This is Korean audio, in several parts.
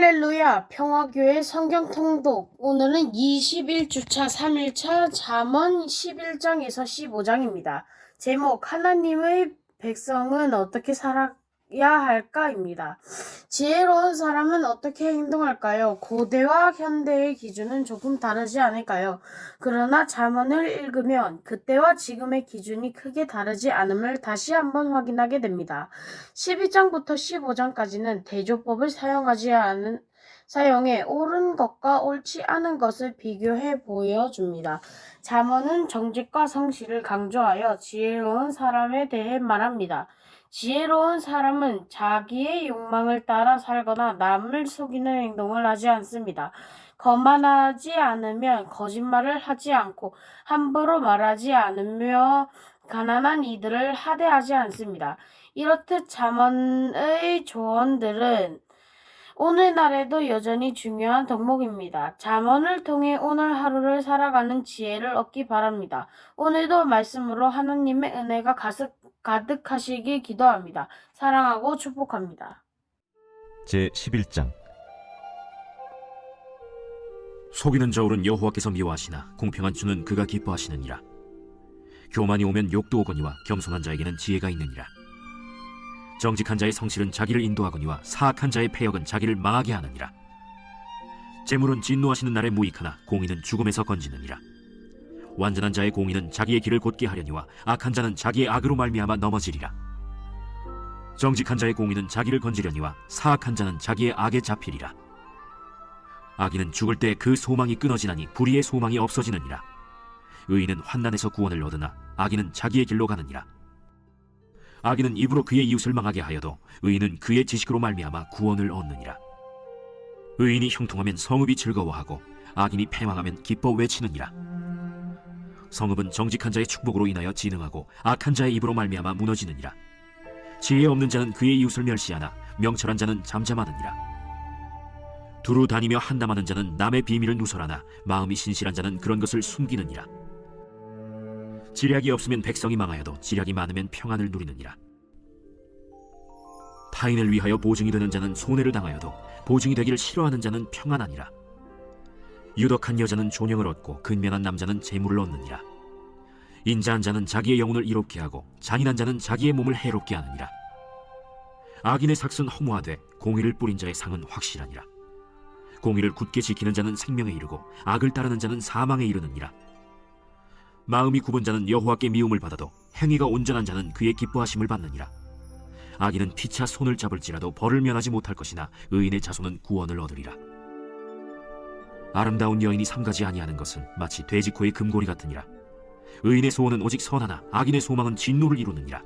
할렐루야, 평화교회 성경 통독. 오늘은 21주차 3일차 잠언 11장에서 15장입니다. 제목, 하나님의 백성은 어떻게 살아야 할까입니다. 지혜로운 사람은 어떻게 행동할까요? 고대와 현대의 기준은 조금 다르지 않을까요? 그러나 잠언을 읽으면 그때와 지금의 기준이 크게 다르지 않음을 다시 한번 확인하게 됩니다. 12장부터 15장까지는 대조법을 사용해 옳은 것과 옳지 않은 것을 비교해 보여줍니다. 잠언은 정직과 성실을 강조하여 지혜로운 사람에 대해 말합니다. 지혜로운 사람은 자기의 욕망을 따라 살거나 남을 속이는 행동을 하지 않습니다. 거만하지 않으면 거짓말을 하지 않고 함부로 말하지 않으며 가난한 이들을 하대하지 않습니다. 이렇듯 잠언의 조언들은 오늘날에도 여전히 중요한 덕목입니다. 잠언을 통해 오늘 하루를 살아가는 지혜를 얻기 바랍니다. 오늘도 말씀으로 하나님의 은혜가 가득하시길 기도합니다. 사랑하고 축복합니다. 제11장. 속이는 저울은 여호와께서 미워하시나 공평한 주는 그가 기뻐하시느니라. 교만이 오면 욕도 오거니와 겸손한 자에게는 지혜가 있느니라. 정직한 자의 성실은 자기를 인도하거니와 사악한 자의 패역은 자기를 망하게 하느니라. 재물은 진노하시는 날에 무익하나 공의는 죽음에서 건지느니라. 완전한 자의 공의는 자기의 길을 곧게 하려니와 악한 자는 자기의 악으로 말미암아 넘어지리라. 정직한 자의 공의는 자기를 건지려니와 사악한 자는 자기의 악에 잡히리라. 악인은 죽을 때 그 소망이 끊어지나니 불의의 소망이 없어지느니라. 의인은 환난에서 구원을 얻으나 악인은 자기의 길로 가느니라. 악인은 입으로 그의 이웃을 망하게 하여도 의인은 그의 지식으로 말미암아 구원을 얻느니라. 의인이 형통하면 성읍이 즐거워하고 악인이 패망하면 기뻐 외치느니라. 성읍은 정직한 자의 축복으로 인하여 진흥하고 악한 자의 입으로 말미암아 무너지느니라. 지혜 없는 자는 그의 이웃을 멸시하나 명철한 자는 잠잠하느니라. 두루 다니며 한담하는 자는 남의 비밀을 누설하나 마음이 신실한 자는 그런 것을 숨기느니라. 지략이 없으면 백성이 망하여도 지략이 많으면 평안을 누리느니라. 타인을 위하여 보증이 되는 자는 손해를 당하여도 보증이 되기를 싫어하는 자는 평안하니라. 유덕한 여자는 존영을 얻고 근면한 남자는 재물을 얻느니라. 인자한 자는 자기의 영혼을 이롭게 하고 잔인한 자는 자기의 몸을 해롭게 하느니라. 악인의 삭은 허무하되 공의를 뿌린 자의 상은 확실하니라. 공의를 굳게 지키는 자는 생명에 이르고 악을 따르는 자는 사망에 이르느니라. 마음이 굽은 자는 여호와께 미움을 받아도 행위가 온전한 자는 그의 기뻐하심을 받느니라. 악인은 피차 손을 잡을지라도 벌을 면하지 못할 것이나 의인의 자손은 구원을 얻으리라. 아름다운 여인이 삼가지 아니하는 것은 마치 돼지코의 금고리 같으니라. 의인의 소원은 오직 선하나 악인의 소망은 진노를 이루느니라.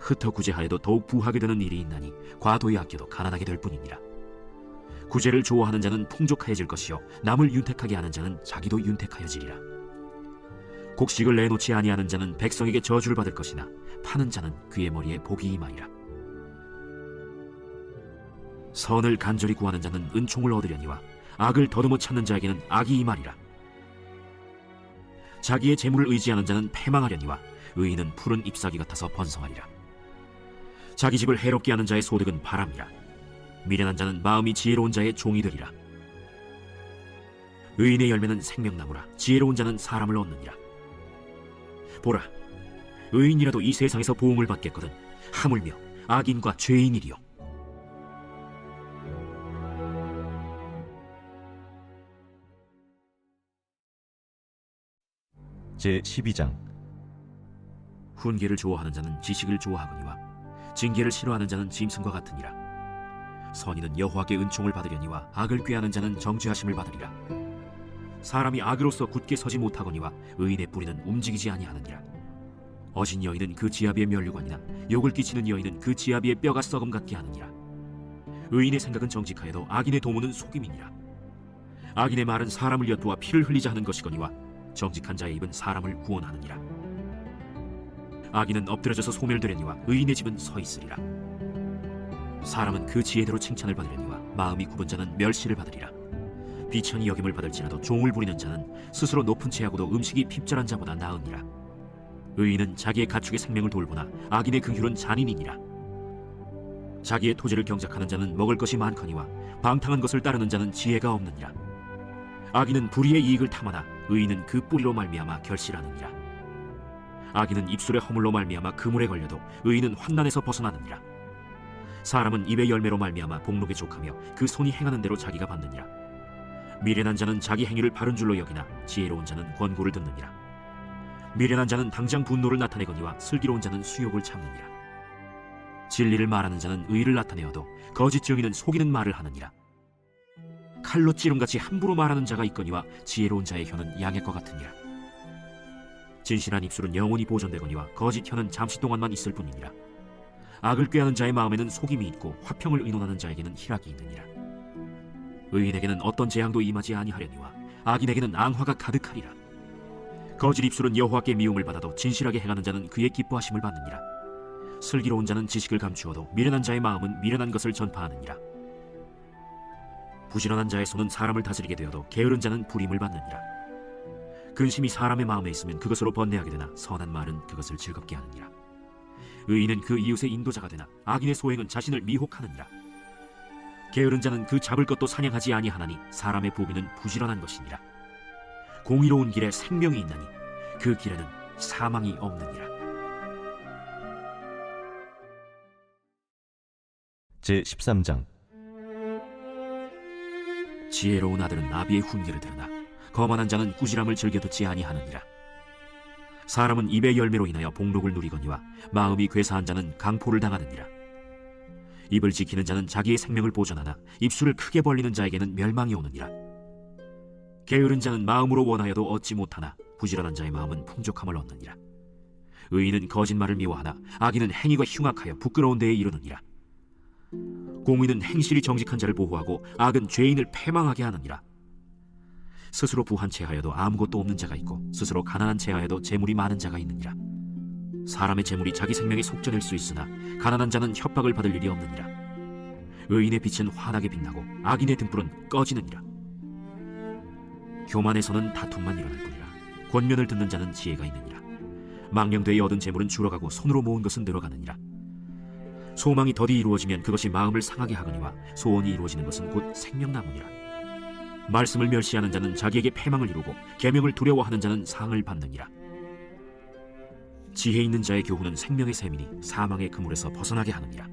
흩어 구제하여도 더욱 부하게 되는 일이 있나니 과도히 아껴도 가난하게 될 뿐이니라. 구제를 좋아하는 자는 풍족하여질 것이요 남을 윤택하게 하는 자는 자기도 윤택하여지리라. 곡식을 내놓지 아니하는 자는 백성에게 저주를 받을 것이나 파는 자는 그의 머리에 복이 임하리라. 선을 간절히 구하는 자는 은총을 얻으려니와 악을 더듬어 찾는 자에게는 악이 임하리라. 자기의 재물을 의지하는 자는 패망하려니와 의인은 푸른 잎사귀 같아서 번성하리라. 자기 집을 해롭게 하는 자의 소득은 바람이라. 미련한 자는 마음이 지혜로운 자의 종이 되리라. 의인의 열매는 생명나무라. 지혜로운 자는 사람을 얻느니라. 보라, 의인이라도 이 세상에서 보응을 받겠거든 하물며 악인과 죄인이리요. 제12장. 훈계를 좋아하는 자는 지식을 좋아하거니와 징계를 싫어하는 자는 짐승과 같으니라. 선인은 여호와께 은총을 받으려니와 악을 꾀하는 자는 정죄하심을 받으리라. 사람이 악으로서 굳게 서지 못하거니와 의인의 뿌리는 움직이지 아니하느니라. 어진 여인은 그 지아비의 면류관이나 욕을 끼치는 여인은 그 지아비의 뼈가 썩음 같게 하느니라. 의인의 생각은 정직하여도 악인의 도모는 속임이니라. 악인의 말은 사람을 엿보아 피를 흘리자 하는 것이거니와 정직한 자의 입은 사람을 구원하느니라. 악인은 엎드려져서 소멸되려니와 의인의 집은 서 있으리라. 사람은 그 지혜대로 칭찬을 받으려니와 마음이 굽은 자는 멸시를 받으리라. 비천히 여김을 받을지라도 종을 부리는 자는 스스로 높은 채하고도 음식이 핍절한 자보다 나으니라. 의인은 자기의 가축의 생명을 돌보나 악인의 긍휼은 잔인이니라. 자기의 토지를 경작하는 자는 먹을 것이 많거니와 방탕한 것을 따르는 자는 지혜가 없느니라. 악인은 불의의 이익을 탐하나 의인은 그 뿌리로 말미암아 결실하느니라. 악인은 입술의 허물로 말미암아 그물에 걸려도 의인은 환난에서 벗어나느니라. 사람은 입의 열매로 말미암아 복록에 족하며 그 손이 행하는 대로 자기가 받느니라. 미련한 자는 자기 행위를 바른 줄로 여기나 지혜로운 자는 권고를 듣느니라. 미련한 자는 당장 분노를 나타내거니와 슬기로운 자는 수욕을 참느니라. 진리를 말하는 자는 의를 나타내어도 거짓 증인은 속이는 말을 하느니라. 칼로 찌름같이 함부로 말하는 자가 있거니와 지혜로운 자의 혀는 양액과 같으니라. 진실한 입술은 영원히 보존되거니와 거짓 혀는 잠시 동안만 있을 뿐이니라. 악을 꾀하는 자의 마음에는 속임이 있고 화평을 의논하는 자에게는 희락이 있느니라. 의인에게는 어떤 재앙도 임하지 아니하려니와 악인에게는 앙화가 가득하리라. 거짓 입술은 여호와께 미움을 받아도 진실하게 행하는 자는 그의 기뻐하심을 받느니라. 슬기로운 자는 지식을 감추어도 미련한 자의 마음은 미련한 것을 전파하느니라. 부지런한 자의 손은 사람을 다스리게 되어도 게으른 자는 불임을 받느니라. 근심이 사람의 마음에 있으면 그것으로 번뇌하게 되나 선한 말은 그것을 즐겁게 하느니라. 의인은 그 이웃의 인도자가 되나 악인의 소행은 자신을 미혹하느니라. 게으른 자는 그 잡을 것도 사냥하지 아니하나니 사람의 보기는 부지런한 것이니라. 공의로운 길에 생명이 있나니 그 길에는 사망이 없느니라. 제13장. 지혜로운 아들은 나비의 훈계를 들으나 거만한 자는 꾸지람을 즐겨 듣지 아니하느니라. 사람은 입의 열매로 인하여 복록을 누리거니와 마음이 괴사한 자는 강포를 당하느니라. 입을 지키는 자는 자기의 생명을 보존하나 입술을 크게 벌리는 자에게는 멸망이 오느니라. 게으른 자는 마음으로 원하여도 얻지 못하나 부지런한 자의 마음은 풍족함을 얻느니라. 의인은 거짓말을 미워하나 악인은 행위가 흉악하여 부끄러운 데에 이르느니라. 공의는 행실이 정직한 자를 보호하고 악은 죄인을 패망하게 하느니라. 스스로 부한 채하여도 아무것도 없는 자가 있고 스스로 가난한 채하여도 재물이 많은 자가 있느니라. 사람의 재물이 자기 생명의 속전일 수 있으나 가난한 자는 협박을 받을 일이 없느니라. 의인의 빛은 환하게 빛나고 악인의 등불은 꺼지느니라. 교만에서는 다툼만 일어날 뿐이라. 권면을 듣는 자는 지혜가 있느니라. 망령되이 얻은 재물은 줄어가고 손으로 모은 것은 늘어가느니라. 소망이 더디 이루어지면 그것이 마음을 상하게 하거니와 소원이 이루어지는 것은 곧 생명나무니라. 말씀을 멸시하는 자는 자기에게 패망을 이루고 계명을 두려워하는 자는 상을 받느니라. 지혜 있는 자의 교훈은 생명의 샘이니 사망의 그물에서 벗어나게 하느니라.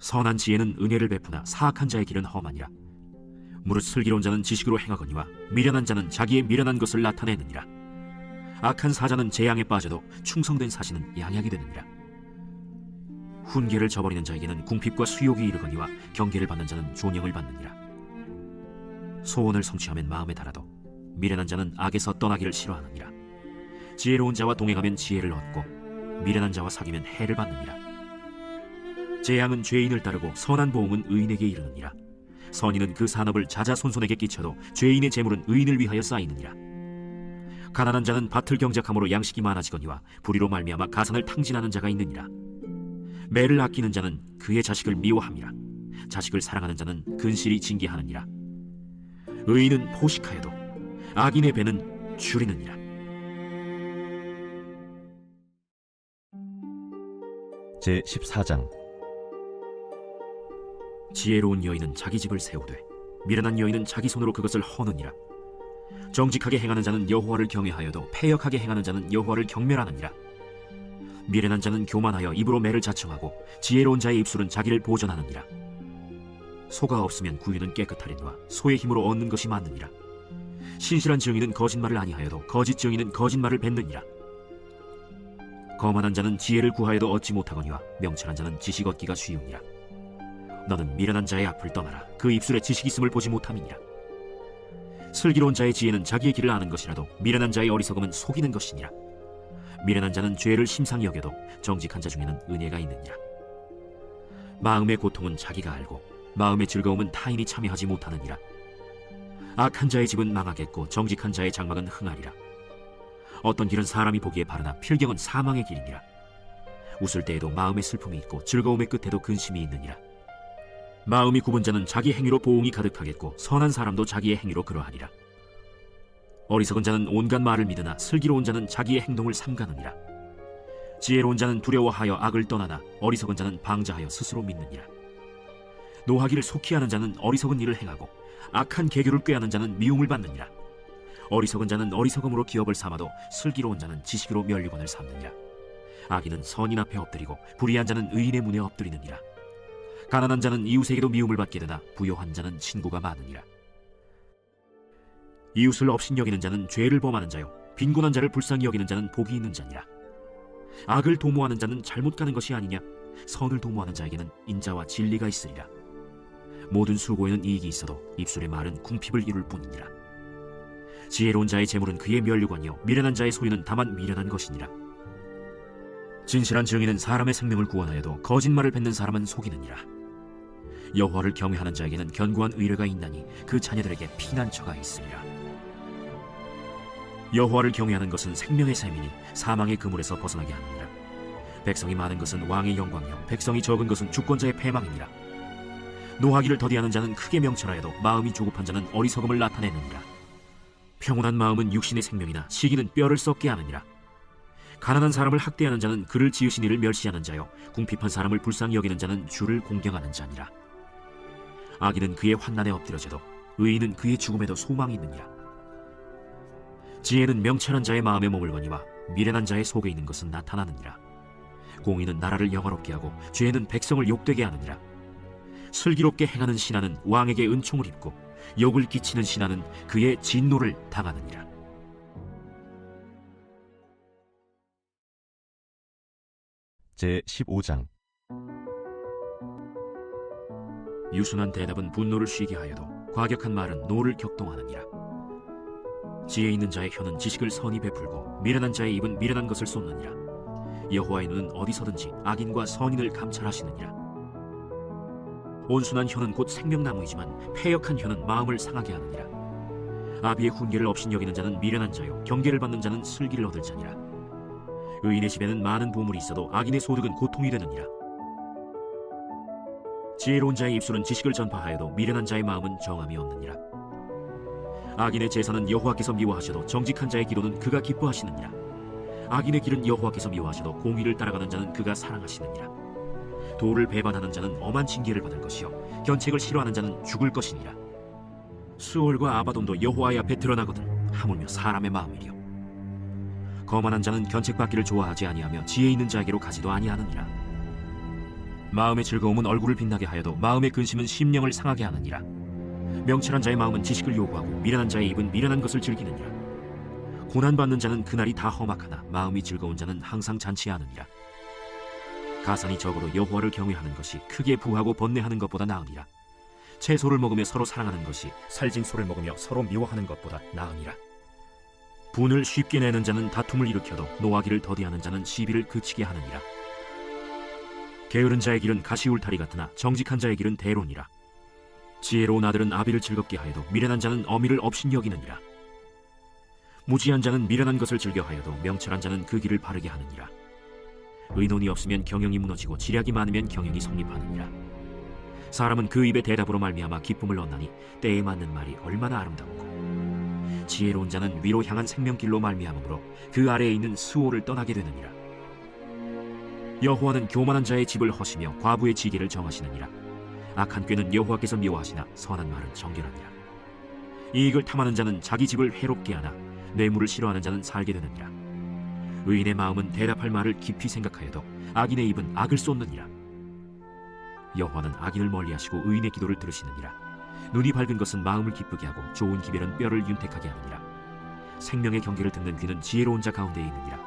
선한 지혜는 은혜를 베푸나 사악한 자의 길은 험하니라. 무릇 슬기로운 자는 지식으로 행하거니와 미련한 자는 자기의 미련한 것을 나타내느니라. 악한 사자는 재앙에 빠져도 충성된 사신은 양약이 되느니라. 훈계를 저버리는 자에게는 궁핍과 수욕이 이르거니와 경계를 받는 자는 존영을 받느니라. 소원을 성취하면 마음에 달아도 미련한 자는 악에서 떠나기를 싫어하느니라. 지혜로운 자와 동행하면 지혜를 얻고 미련한 자와 사귀면 해를 받느니라. 재앙은 죄인을 따르고 선한 보응은 의인에게 이르느니라. 선인은 그 산업을 자자손손에게 끼쳐도 죄인의 재물은 의인을 위하여 쌓이느니라. 가난한 자는 밭을 경작함으로 양식이 많아지거니와 불의로 말미암아 가산을 탕진하는 자가 있느니라. 매를 아끼는 자는 그의 자식을 미워함이라. 자식을 사랑하는 자는 근실이 징계하느니라. 의인은 포식하여도 악인의 배는 줄이느니라. 제14장. 지혜로운 여인은 자기 집을 세우되 미련한 여인은 자기 손으로 그것을 허느니라. 정직하게 행하는 자는 여호와를 경외하여도 패역하게 행하는 자는 여호와를 경멸하느니라. 미련한 자는 교만하여 입으로 매를 자청하고 지혜로운 자의 입술은 자기를 보전하느니라. 소가 없으면 구유는 깨끗하리니와 소의 힘으로 얻는 것이 많느니라. 신실한 증인은 거짓말을 아니하여도 거짓 증인은 거짓말을 뱉느니라. 거만한 자는 지혜를 구하여도 얻지 못하거니와 명철한 자는 지식 얻기가 쉬우니라. 너는 미련한 자의 앞을 떠나라. 그 입술에 지식이 있음을 보지 못함이니라. 슬기로운 자의 지혜는 자기의 길을 아는 것이라도 미련한 자의 어리석음은 속이는 것이니라. 미련한 자는 죄를 심상히 여겨도 정직한 자 중에는 은혜가 있느니라. 마음의 고통은 자기가 알고 마음의 즐거움은 타인이 참여하지 못하느니라. 악한 자의 집은 망하겠고 정직한 자의 장막은 흥하리라. 어떤 길은 사람이 보기에 바르나 필경은 사망의 길이니라. 웃을 때에도 마음의 슬픔이 있고 즐거움의 끝에도 근심이 있느니라. 마음이 굽은 자는 자기 행위로 보응이 가득하겠고 선한 사람도 자기의 행위로 그러하리라. 어리석은 자는 온갖 말을 믿으나 슬기로운 자는 자기의 행동을 삼가느니라. 지혜로운 자는 두려워하여 악을 떠나나 어리석은 자는 방자하여 스스로 믿느니라. 노하기를 속히 하는 자는 어리석은 일을 행하고 악한 계교를 꾀하는 자는 미움을 받느니라. 어리석은 자는 어리석음으로 기업을 삼아도 슬기로운 자는 지식으로 면류관을 삼느니라. 악인은 선인 앞에 엎드리고 불의한 자는 의인의 문에 엎드리느니라. 가난한 자는 이웃에게도 미움을 받게 되나 부요한 자는 친구가 많으니라. 이웃을 업신여기는 자는 죄를 범하는 자요 빈곤한 자를 불쌍히 여기는 자는 복이 있는 자니라. 악을 도모하는 자는 잘못 가는 것이 아니냐. 선을 도모하는 자에게는 인자와 진리가 있으리라. 모든 수고에는 이익이 있어도 입술의 말은 궁핍을 이룰 뿐이니라. 지혜로운 자의 재물은 그의 면류관이요 미련한 자의 소유는 다만 미련한 것이니라. 진실한 증인은 사람의 생명을 구원하여도 거짓말을 뱉는 사람은 속이느니라. 여호와를 경외하는 자에게는 견고한 의뢰가 있나니 그 자녀들에게 피난처가 있으리라. 여호와를 경외하는 것은 생명의 셈이니 사망의 그물에서 벗어나게 하느니라. 백성이 많은 것은 왕의 영광이요 백성이 적은 것은 주권자의 패망이니라. 노하기를 더디하는 자는 크게 명철하여도 마음이 조급한 자는 어리석음을 나타내느니라. 평온한 마음은 육신의 생명이나 시기는 뼈를 썩게 하느니라. 가난한 사람을 학대하는 자는 그를 지으신 이를 멸시하는 자요 궁핍한 사람을 불쌍히 여기는 자는 주를 공경하는 자니라. 악인은 그의 환난에 엎드려져도 의인은 그의 죽음에도 소망이 있느니라. 지혜는 명철한 자의 마음에 머물거니와 미련한 자의 속에 있는 것은 나타나느니라. 공의는 나라를 영화롭게 하고 죄는 백성을 욕되게 하느니라. 슬기롭게 행하는 신하는 왕에게 은총을 입고 욕을 끼치는 신하는 그의 진노를 당하느니라. 제15장. 유순한 대답은 분노를 쉬게 하여도 과격한 말은 노를 격동하느니라. 지혜 있는 자의 혀는 지식을 선히 베풀고 미련한 자의 입은 미련한 것을 쏟느니라. 여호와의 눈은 어디서든지 악인과 선인을 감찰하시느니라. 온순한 혀는 곧 생명나무이지만 패역한 혀는 마음을 상하게 하느니라. 아비의 훈계를 업신여기는 자는 미련한 자요 경계를 받는 자는 슬기를 얻을 자니라. 의인의 집에는 많은 보물이 있어도 악인의 소득은 고통이 되느니라. 지혜로운 자의 입술은 지식을 전파하여도 미련한 자의 마음은 정함이 없느니라. 악인의 제사는 여호와께서 미워하셔도 정직한 자의 기도는 그가 기뻐하시느니라. 악인의 길은 여호와께서 미워하셔도 공의를 따라가는 자는 그가 사랑하시느니라. 도를 배반하는 자는 엄한 징계를 받을 것이요 견책을 싫어하는 자는 죽을 것이니라. 수월과 아바돈도 여호와의 앞에 드러나거든 하물며 사람의 마음이리요. 거만한 자는 견책받기를 좋아하지 아니하며 지혜 있는 자에게로 가지도 아니하느니라. 마음의 즐거움은 얼굴을 빛나게 하여도 마음의 근심은 심령을 상하게 하느니라. 명철한 자의 마음은 지식을 요구하고 미련한 자의 입은 미련한 것을 즐기느니라. 고난받는 자는 그날이 다 험악하나 마음이 즐거운 자는 항상 잔치하느니라. 가산이 적어도 여호와를 경외하는 것이 크게 부하고 번뇌하는 것보다 나으니라. 채소를 먹으며 서로 사랑하는 것이 살진 소를 먹으며 서로 미워하는 것보다 나으니라. 분을 쉽게 내는 자는 다툼을 일으켜도 노하기를 더디하는 자는 시비를 그치게 하느니라. 게으른 자의 길은 가시울타리 같으나 정직한 자의 길은 대론이라. 지혜로운 아들은 아비를 즐겁게 하여도 미련한 자는 어미를 업신여기느니라. 무지한 자는 미련한 것을 즐겨하여도 명철한 자는 그 길을 바르게 하느니라. 의논이 없으면 경영이 무너지고 지략이 많으면 경영이 성립하느니라. 사람은 그 입의 대답으로 말미암아 기쁨을 얻나니 때에 맞는 말이 얼마나 아름답고 지혜로운 자는 위로 향한 생명길로 말미암으므로 그 아래에 있는 수호를 떠나게 되느니라. 여호와는 교만한 자의 집을 허시며 과부의 지게를 정하시느니라. 악한 꾀는 여호와께서 미워하시나 선한 말은 정결하니라. 이익을 탐하는 자는 자기 집을 해롭게 하나 뇌물을 싫어하는 자는 살게 되느니라. 의인의 마음은 대답할 말을 깊이 생각하여도 악인의 입은 악을 쏟느니라. 여호와는 악인을 멀리하시고 의인의 기도를 들으시느니라. 눈이 밝은 것은 마음을 기쁘게 하고 좋은 기별은 뼈를 윤택하게 하느니라. 생명의 경계를 듣는 귀는 지혜로운 자 가운데에 있느니라.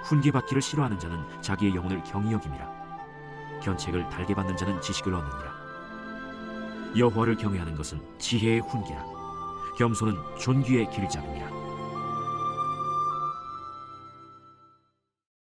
훈계받기를 싫어하는 자는 자기의 영혼을 경히 여김이라. 견책을 달게 받는 자는 지식을 얻느니라. 여호와를 경외하는 것은 지혜의 훈계라. 겸손은 존귀의 길잡이니라.